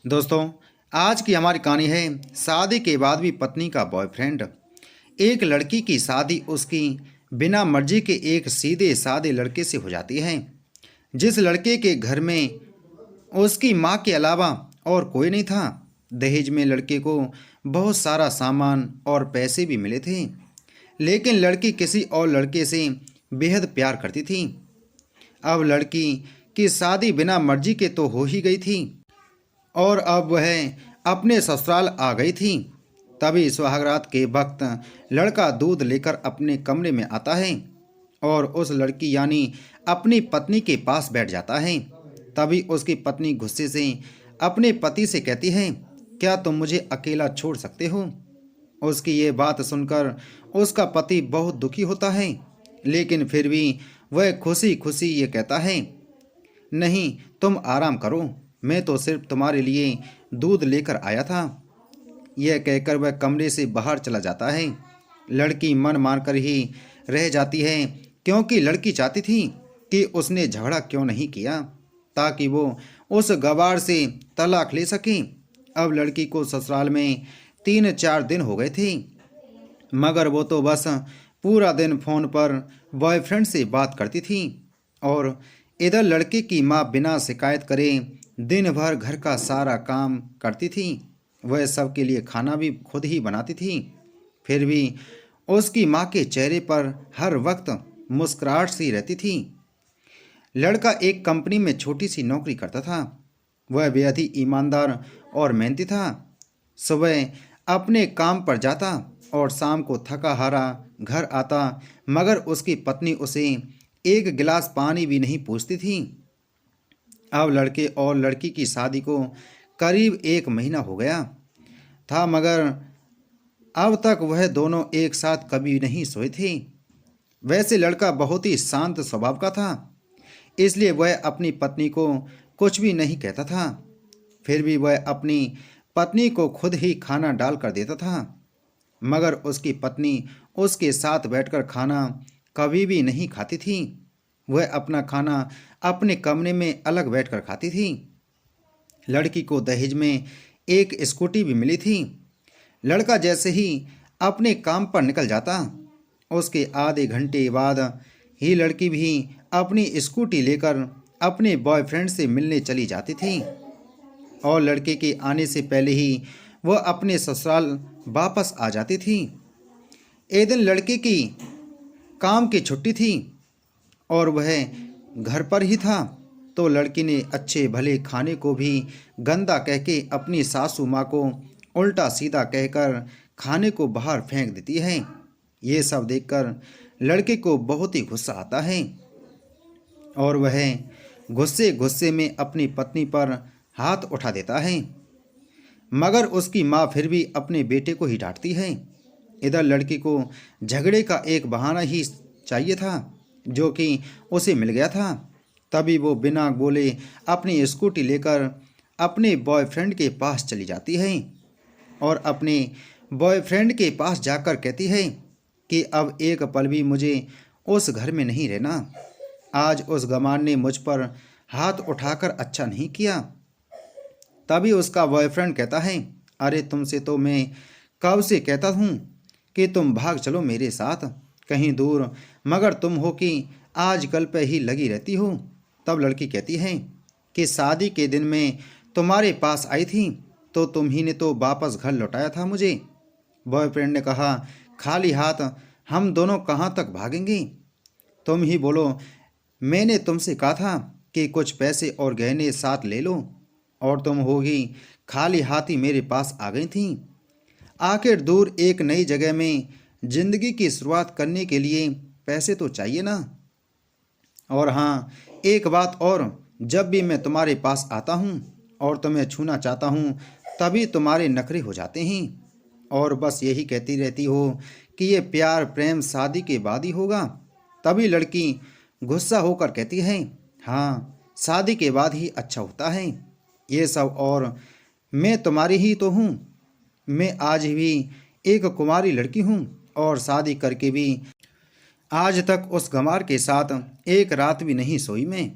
दोस्तों, आज की हमारी कहानी है शादी के बाद भी पत्नी का बॉयफ्रेंड। एक लड़की की शादी उसकी बिना मर्जी के एक सीधे साधे लड़के से हो जाती है। जिस लड़के के घर में उसकी माँ के अलावा और कोई नहीं था। दहेज में लड़के को बहुत सारा सामान और पैसे भी मिले थे, लेकिन लड़की किसी और लड़के से बेहद प्यार करती थी। अब लड़की की शादी बिना मर्जी के तो हो ही गई थी और अब वह अपने ससुराल आ गई थी। तभी सुहागरात के वक्त लड़का दूध लेकर अपने कमरे में आता है और उस लड़की यानी अपनी पत्नी के पास बैठ जाता है। तभी उसकी पत्नी गुस्से से अपने पति से कहती है, क्या तुम मुझे अकेला छोड़ सकते हो? उसकी ये बात सुनकर उसका पति बहुत दुखी होता है, लेकिन फिर भी वह खुशी खुशी ये कहता है, नहीं, तुम आराम करो, मैं तो सिर्फ तुम्हारे लिए दूध लेकर आया था। यह कहकर वह कमरे से बाहर चला जाता है। लड़की मन मारकर ही रह जाती है, क्योंकि लड़की चाहती थी कि उसने झगड़ा क्यों नहीं किया, ताकि वो उस गवार से तलाक ले सके। अब लड़की को ससुराल में 3-4 दिन हो गए थे, मगर वो तो बस पूरा दिन फोन पर बॉयफ्रेंड से बात करती थी और इधर लड़के की माँ बिना शिकायत करे दिन भर घर का सारा काम करती थी। वह सबके लिए खाना भी खुद ही बनाती थी। फिर भी उसकी माँ के चेहरे पर हर वक्त मुस्कुराहट सी रहती थी। लड़का एक कंपनी में छोटी सी नौकरी करता था। वह बेहद ही ईमानदार और मेहनती था। सुबह अपने काम पर जाता और शाम को थका हारा घर आता, मगर उसकी पत्नी उसे एक गिलास पानी भी नहीं पूछती थी। अब लड़के और लड़की की शादी को करीब 1 महीना हो गया था, मगर अब तक वह दोनों एक साथ कभी नहीं सोए थे। वैसे लड़का बहुत ही शांत स्वभाव का था, इसलिए वह अपनी पत्नी को कुछ भी नहीं कहता था। फिर भी वह अपनी पत्नी को खुद ही खाना डाल कर देता था, मगर उसकी पत्नी उसके साथ बैठकर खाना कभी भी नहीं खाती थी। वह अपना खाना अपने कमरे में अलग बैठकर खाती थी। लड़की को दहेज में एक स्कूटी भी मिली थी। लड़का जैसे ही अपने काम पर निकल जाता, उसके आधे घंटे बाद ही लड़की भी अपनी स्कूटी लेकर अपने बॉयफ्रेंड से मिलने चली जाती थी और लड़के के आने से पहले ही वह अपने ससुराल वापस आ जाती थी। एक दिन लड़के की काम की छुट्टी थी और वह घर पर ही था, तो लड़की ने अच्छे भले खाने को भी गंदा कह के अपनी सासू माँ को उल्टा सीधा कहकर खाने को बाहर फेंक देती है। ये सब देखकर लड़के को बहुत ही गुस्सा आता है और वह गुस्से गुस्से में अपनी पत्नी पर हाथ उठा देता है, मगर उसकी माँ फिर भी अपने बेटे को ही डांटती है। इधर लड़की को झगड़े का एक बहाना ही चाहिए था, जो कि उसे मिल गया था। तभी वो बिना बोले अपनी स्कूटी लेकर अपने बॉयफ्रेंड के पास चली जाती है और अपने बॉयफ्रेंड के पास जाकर कहती है कि अब एक पल भी मुझे उस घर में नहीं रहना। आज उस गंवार ने मुझ पर हाथ उठाकर अच्छा नहीं किया। तभी उसका बॉयफ्रेंड कहता है, अरे तुमसे तो मैं कब से कहता हूँ कि तुम भाग चलो मेरे साथ कहीं दूर, मगर तुम हो कि आजकल पे ही लगी रहती हो। तब लड़की कहती है कि शादी के दिन में तुम्हारे पास आई थी तो तुम ही ने तो वापस घर लौटाया था मुझे। बॉयफ्रेंड ने कहा, खाली हाथ हम दोनों कहाँ तक भागेंगे? तुम ही बोलो, मैंने तुमसे कहा था कि कुछ पैसे और गहने साथ ले लो और तुम होगी खाली हाथ ही मेरे पास आ गई थी। आखिर दूर एक नई जगह में जिंदगी की शुरुआत करने के लिए पैसे तो चाहिए ना। और हाँ, एक बात और, जब भी मैं तुम्हारे पास आता हूँ और तुम्हें छूना चाहता हूँ, तभी तुम्हारे नखरे हो जाते हैं और बस यही कहती रहती हो कि ये प्यार प्रेम शादी के बाद ही होगा। तभी लड़की गुस्सा होकर कहती है, हाँ, शादी के बाद ही अच्छा होता है ये सब, और मैं तुम्हारी ही तो हूँ। मैं आज भी एक कुंवारी लड़की हूँ और शादी करके भी आज तक उस गंवार के साथ एक रात भी नहीं सोई मैं,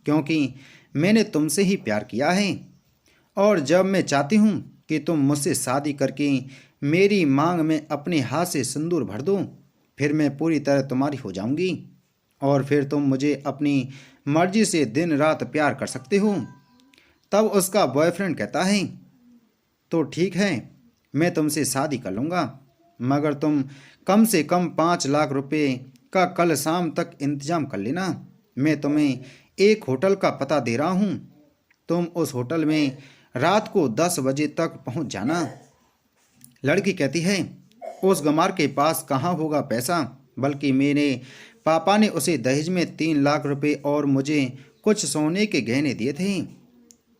क्योंकि मैंने तुमसे ही प्यार किया है और जब मैं चाहती हूँ कि तुम मुझसे शादी करके मेरी मांग में अपने हाथ से सिंदूर भर दो, फिर मैं पूरी तरह तुम्हारी हो जाऊंगी और फिर तुम मुझे अपनी मर्जी से दिन रात प्यार कर सकते हो। तब उसका बॉयफ्रेंड कहता है, तो ठीक है, मैं तुमसे शादी कर लूँगा, मगर तुम कम से कम 5 लाख रुपए का कल शाम तक इंतजाम कर लेना। मैं तुम्हें एक होटल का पता दे रहा हूँ, तुम उस होटल में रात को 10 बजे तक पहुँच जाना। लड़की कहती है, उस गमार के पास कहाँ होगा पैसा, बल्कि मेरे पापा ने उसे दहेज में 3 लाख रुपए और मुझे कुछ सोने के गहने दिए थे।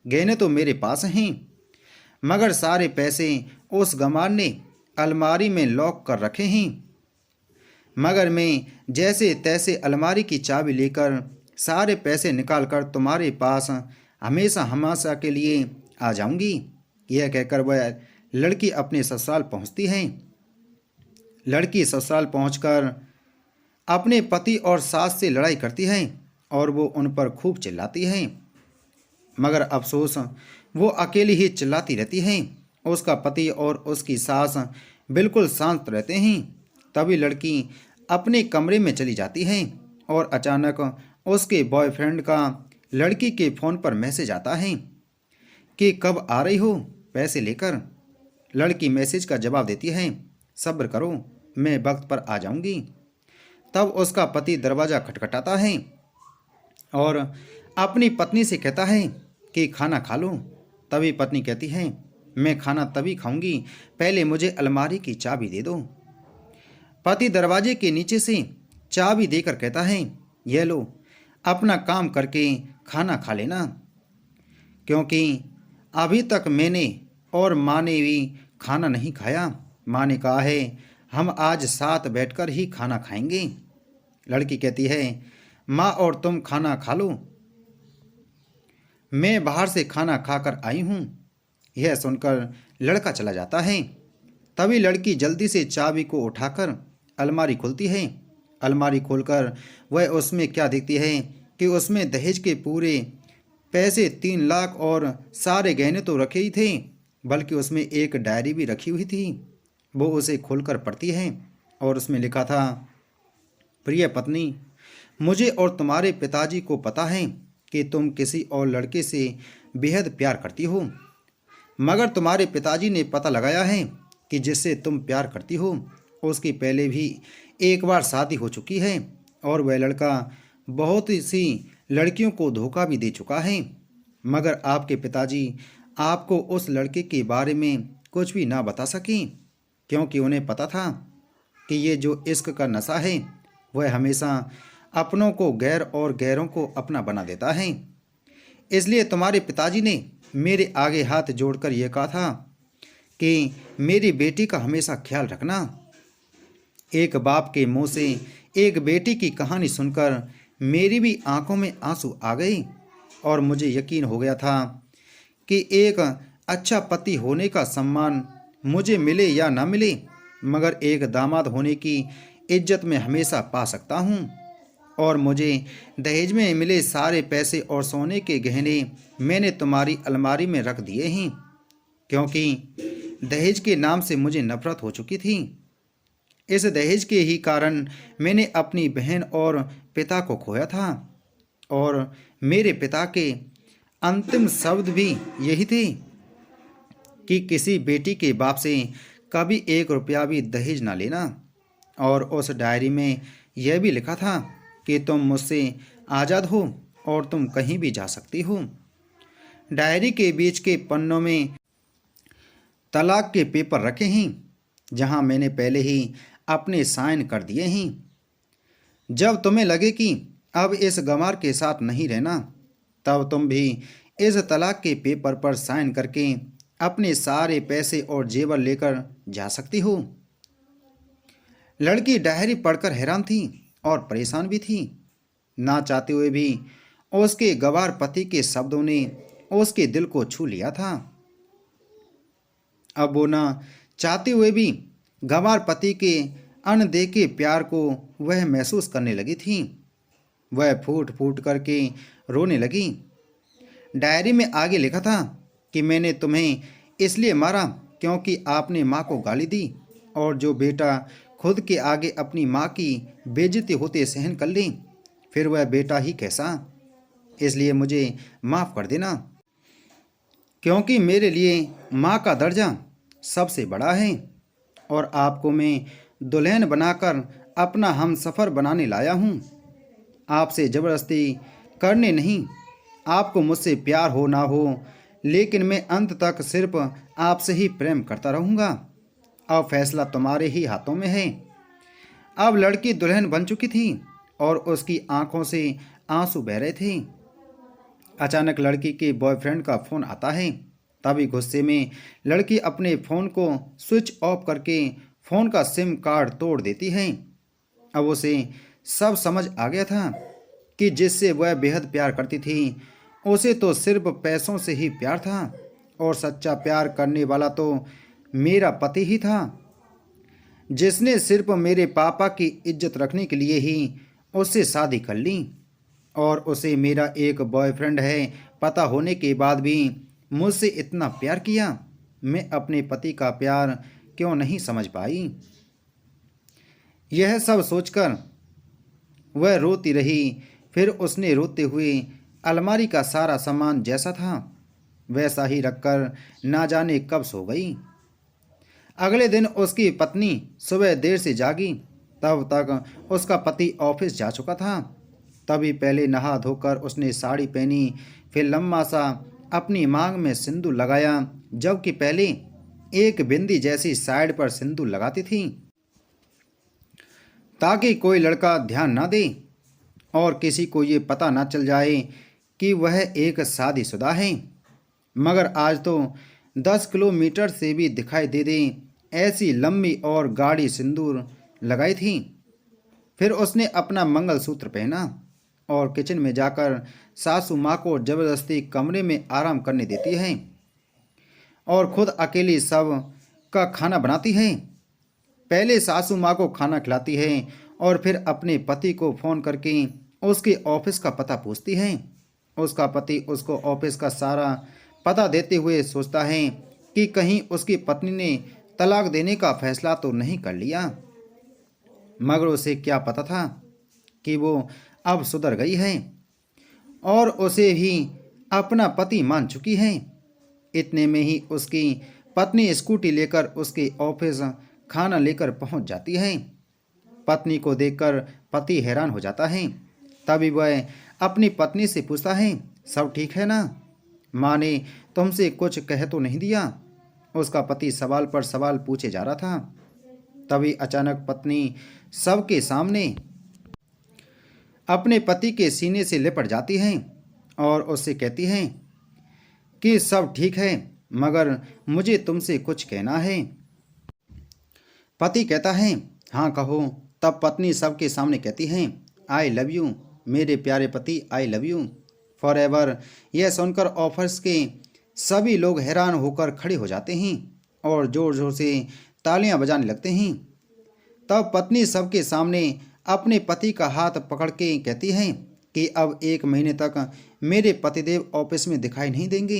गहने तो मेरे पास हैं, मगर सारे पैसे उस गंवार ने अलमारी में लॉक कर रखे हैं। मगर मैं जैसे तैसे अलमारी की चाबी लेकर सारे पैसे निकाल कर तुम्हारे पास हमेशा हमेशा के लिए आ जाऊंगी। यह कहकर वह लड़की अपने ससुराल पहुंचती है। लड़की ससुराल पहुंचकर अपने पति और सास से लड़ाई करती है और वो उन पर खूब चिल्लाती है, मगर अफसोस वो अकेली ही चिल्लाती रहती है। उसका पति और उसकी सास बिल्कुल शांत रहते हैं। तभी लड़की अपने कमरे में चली जाती है और अचानक उसके बॉयफ्रेंड का लड़की के फ़ोन पर मैसेज आता है कि कब आ रही हो पैसे लेकर। लड़की मैसेज का जवाब देती है, सब्र करो, मैं वक्त पर आ जाऊंगी। तब उसका पति दरवाज़ा खटखटाता है और अपनी पत्नी से कहता है कि खाना खा लो। तभी पत्नी कहती है, मैं खाना तभी खाऊंगी, पहले मुझे अलमारी की चाबी दे दो। पति दरवाजे के नीचे से चाबी देकर कहता है, यह लो, अपना काम करके खाना खा लेना, क्योंकि अभी तक मैंने और माँ ने भी खाना नहीं खाया। माँ ने कहा है हम आज साथ बैठकर ही खाना खाएंगे। लड़की कहती है, माँ और तुम खाना खा लो, मैं बाहर से खाना खाकर आई हूँ। यह सुनकर लड़का चला जाता है। तभी लड़की जल्दी से चाबी को उठाकर अलमारी खोलती है। अलमारी खोलकर वह उसमें क्या देखती है कि उसमें दहेज के पूरे पैसे 3 लाख और सारे गहने तो रखे ही थे, बल्कि उसमें एक डायरी भी रखी हुई थी। वो उसे खोलकर पढ़ती है और उसमें लिखा था, प्रिय पत्नी, मुझे और तुम्हारे पिताजी को पता है कि तुम किसी और लड़के से बेहद प्यार करती हो, मगर तुम्हारे पिताजी ने पता लगाया है कि जिससे तुम प्यार करती हो उसकी पहले भी एक बार शादी हो चुकी है और वह लड़का बहुत सी लड़कियों को धोखा भी दे चुका है। मगर आपके पिताजी आपको उस लड़के के बारे में कुछ भी ना बता सके, क्योंकि उन्हें पता था कि ये जो इश्क का नशा है वह हमेशा अपनों को गैर और गैरों को अपना बना देता है। इसलिए तुम्हारे पिताजी ने मेरे आगे हाथ जोड़कर यह कहा था कि मेरी बेटी का हमेशा ख्याल रखना। एक बाप के मुंह से एक बेटी की कहानी सुनकर मेरी भी आंखों में आंसू आ गए और मुझे यकीन हो गया था कि एक अच्छा पति होने का सम्मान मुझे मिले या ना मिले, मगर एक दामाद होने की इज्जत में हमेशा पा सकता हूँ। और मुझे दहेज में मिले सारे पैसे और सोने के गहने मैंने तुम्हारी अलमारी में रख दिए हैं, क्योंकि दहेज के नाम से मुझे नफरत हो चुकी थी। इस दहेज के ही कारण मैंने अपनी बहन और पिता को खोया था और मेरे पिता के अंतिम शब्द भी यही थे कि किसी बेटी के बाप से कभी 1 रुपया भी दहेज ना लेना। और उस डायरी में यह भी लिखा था कि तुम मुझसे आज़ाद हो और तुम कहीं भी जा सकती हो। डायरी के बीच के पन्नों में तलाक के पेपर रखे हैं, जहां मैंने पहले ही अपने साइन कर दिए हैं। जब तुम्हें लगे कि अब इस गंवार के साथ नहीं रहना, तब तुम भी इस तलाक के पेपर पर साइन करके अपने सारे पैसे और जेवर लेकर जा सकती हो। लड़की डायरी पढ़कर हैरान थी और परेशान भी थी। ना चाहते हुए भी उसके गंवार पति के शब्दों ने उसके दिल को छू लिया था। अब वो ना चाहते हुए भी गंवार पति के अनदेखे प्यार को वह महसूस करने लगी थी। वह फूट फूट करके रोने लगी। डायरी में आगे लिखा था कि मैंने तुम्हें इसलिए मारा क्योंकि आपने माँ को गाली दी, और जो बेटा खुद के आगे अपनी माँ की बेइज्जती होते सहन कर ले, फिर वह बेटा ही कैसा। इसलिए मुझे माफ़ कर देना, क्योंकि मेरे लिए माँ का दर्जा सबसे बड़ा है, और आपको मैं दुल्हन बनाकर अपना हमसफ़र बनाने लाया हूँ। आपसे ज़बरदस्ती करने नहीं। आपको मुझसे प्यार हो ना हो, लेकिन मैं अंत तक सिर्फ आपसे ही प्रेम करता रहूँगा। अब फैसला तुम्हारे ही हाथों में है। अब लड़की दुल्हन बन चुकी थी और उसकी आंखों से आंसू बह रहे थे। अचानक लड़की के बॉयफ्रेंड का फ़ोन आता है। तभी गुस्से में लड़की अपने फ़ोन को स्विच ऑफ करके फ़ोन का सिम कार्ड तोड़ देती है। अब उसे सब समझ आ गया था कि जिससे वह बेहद प्यार करती थी, उसे तो सिर्फ पैसों से ही प्यार था, और सच्चा प्यार करने वाला तो मेरा पति ही था, जिसने सिर्फ मेरे पापा की इज्जत रखने के लिए ही उससे शादी कर ली। और उसे मेरा एक बॉयफ्रेंड है पता होने के बाद भी मुझसे इतना प्यार किया। मैं अपने पति का प्यार क्यों नहीं समझ पाई। यह सब सोचकर वह रोती रही। फिर उसने रोते हुए अलमारी का सारा सामान जैसा था वैसा ही रखकर ना जाने कब सो गई। अगले दिन उसकी पत्नी सुबह देर से जागी। तब तक उसका पति ऑफिस जा चुका था। तभी पहले नहा धोकर उसने साड़ी पहनी, फिर लम्बा सा अपनी मांग में सिंदूर लगाया, जबकि पहले एक बिंदी जैसी साइड पर सिंदूर लगाती थी, ताकि कोई लड़का ध्यान ना दे और किसी को ये पता ना चल जाए कि वह एक शादीशुदा है। मगर आज तो 10 किलोमीटर से भी दिखाई दे दे ऐसी लंबी और गाढ़ी सिंदूर लगाई थी। फिर उसने अपना मंगलसूत्र पहना और किचन में जाकर सासू माँ को ज़बरदस्ती कमरे में आराम करने देती है और खुद अकेली सब का खाना बनाती है। पहले सासू माँ को खाना खिलाती है और फिर अपने पति को फ़ोन करके उसके ऑफिस का पता पूछती है। उसका पति उसको ऑफिस का सारा पता देते हुए सोचता है कि कहीं उसकी पत्नी ने तलाक देने का फैसला तो नहीं कर लिया। मगर उसे क्या पता था कि वो अब सुधर गई है और उसे ही अपना पति मान चुकी है। इतने में ही उसकी पत्नी स्कूटी लेकर उसके ऑफिस खाना लेकर पहुंच जाती है। पत्नी को देखकर पति हैरान हो जाता है। तभी वह अपनी पत्नी से पूछता है, सब ठीक है ना? माँ ने तुमसे कुछ कह तो नहीं दिया? उसका पति सवाल पर सवाल पूछे जा रहा था। तभी अचानक पत्नी सबके सामने अपने पति के सीने से लिपट जाती है और उससे कहती है कि सब ठीक है, मगर मुझे तुमसे कुछ कहना है। पति कहता है, हाँ कहो। तब पत्नी सबके सामने कहती है, आई लव यू मेरे प्यारे पति, I love you for ever. यह सुनकर ऑफिस के सभी लोग हैरान होकर खड़े हो जाते हैं और ज़ोर ज़ोर से तालियां बजाने लगते हैं। तब पत्नी सबके सामने अपने पति का हाथ पकड़ के कहती है कि अब 1 महीने तक मेरे पतिदेव ऑफिस में दिखाई नहीं देंगे।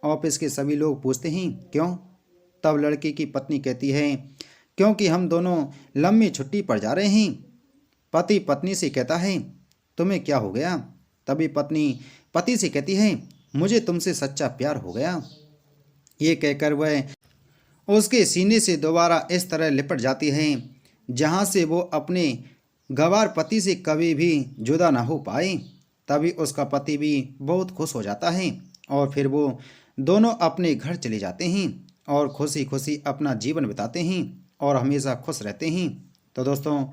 ऑफिस के सभी लोग पूछते हैं, क्यों? तब लड़की की पत्नी कहती है, क्योंकि हम दोनों लंबी छुट्टी पर जा रहे हैं। पति पत्नी से कहता है, तुम्हें क्या हो गया? तभी पत्नी पति से कहती है, मुझे तुमसे सच्चा प्यार हो गया। ये कहकर वह उसके सीने से दोबारा इस तरह लिपट जाती है जहाँ से वो अपने गंवार पति से कभी भी जुदा ना हो पाए। तभी उसका पति भी बहुत खुश हो जाता है और फिर वो दोनों अपने घर चले जाते हैं और खुशी खुशी अपना जीवन बिताते हैं और हमेशा खुश रहते हैं। तो दोस्तों,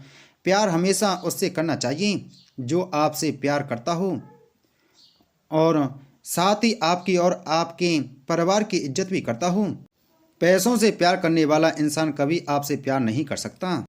प्यार हमेशा उससे करना चाहिए जो आपसे प्यार करता हो और साथ ही आपकी और आपके परिवार की इज्जत भी करता हो। पैसों से प्यार करने वाला इंसान कभी आपसे प्यार नहीं कर सकता।